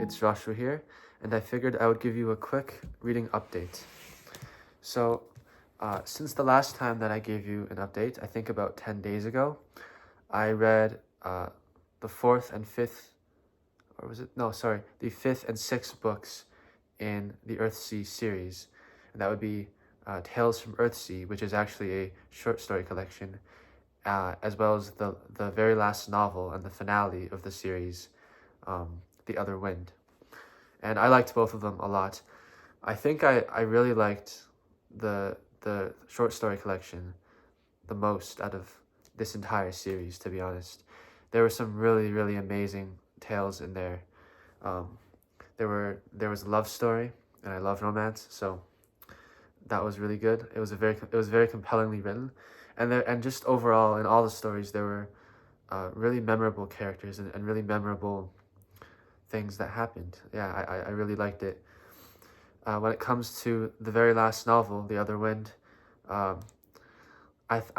it's Joshua here, and I figured I would give you a quick reading update. So, since the last time that I gave you an update, I think about 10 days ago, I read the fourth and fifth, or was it? No, sorry, the fifth and sixth books in the Earthsea series, and that would be Tales from Earthsea, which is actually a short story collection, as well as the very last novel and the finale of the series, The Other Wind. And I liked both of them a lot. I think I really liked the short story collection the most out of this entire series, to be honest. There were some really, really amazing tales in there. There was a love story, and I love romance, so that was really good. It was very compellingly written, and just overall in all the stories there were really memorable characters and really memorable things that happened. Yeah, I really liked it. When it comes to the very last novel, The Other Wind, I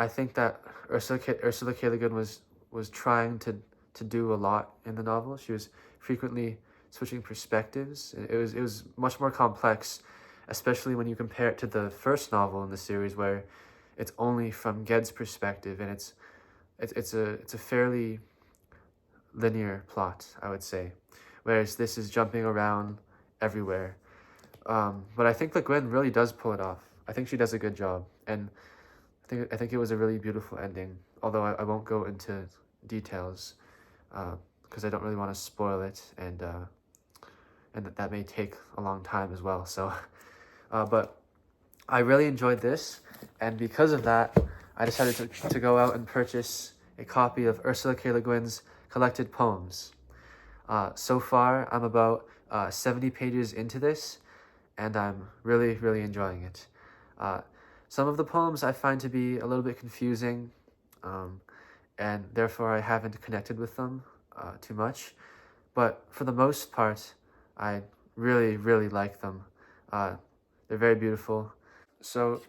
think that Ursula K. Le Guin was trying to do a lot in the novel. She was frequently switching perspectives. It was much more complex, especially when you compare it to the first novel in the series, where it's only from Ged's perspective, and it's a fairly linear plot, I would say, whereas this is jumping around everywhere. But I think Le Guin really does pull it off. I think she does a good job, and I think it was a really beautiful ending. Although I won't go into details, because I don't really want to spoil it, and that may take a long time as well. So, but I really enjoyed this, and because of that, I decided to go out and purchase a copy of Ursula K. Le Guin's collected poems. So far, I'm about 70 pages into this, and I'm really, really enjoying it. Some of the poems I find to be a little bit confusing, and therefore I haven't connected with them too much. But for the most part, I really, really like them. They're very beautiful. So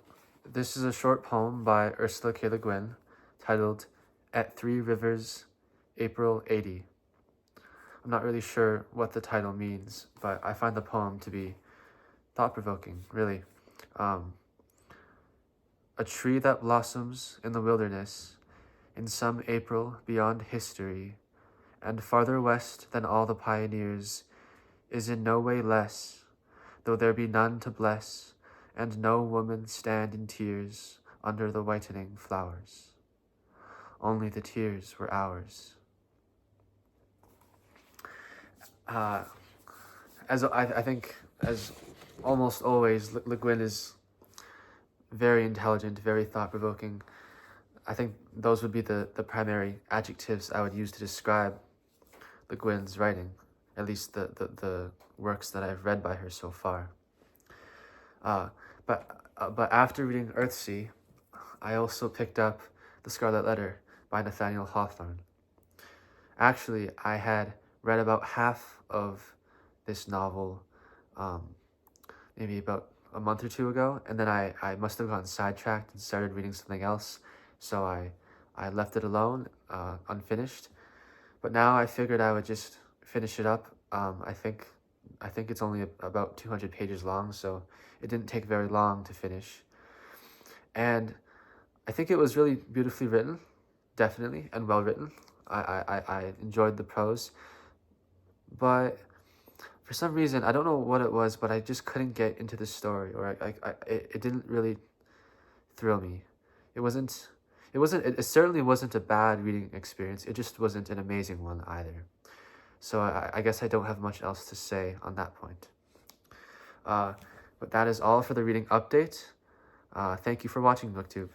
this is a short poem by Ursula K. Le Guin titled At Three Rivers, April 80. I'm not really sure what the title means, but I find the poem to be thought-provoking, really. A tree that blossoms in the wilderness in some April beyond history, and farther west than all the pioneers, is in no way less, though there be none to bless, and no woman stand in tears under the whitening flowers. Only the tears were ours. As I think, as almost always, Le Guin is very intelligent, very thought-provoking. I think those would be the primary adjectives I would use to describe Le Guin's writing, at least the works that I've read by her so far. But after reading Earthsea, I also picked up The Scarlet Letter by Nathaniel Hawthorne. Actually, I had read about half of this novel maybe about a month or two ago, and then I must have gotten sidetracked and started reading something else, so I left it alone, unfinished. But now I figured I would just finish it up. I think it's only about 200 pages long, so it didn't take very long to finish. And I think it was really beautifully written, definitely, and well written. I enjoyed the prose, but for some reason, I don't know what it was, but I just couldn't get into the story, or it didn't really thrill me. It certainly wasn't a bad reading experience. It just wasn't an amazing one either. So I guess I don't have much else to say on that point. But that is all for the reading update. Thank you for watching, BookTube.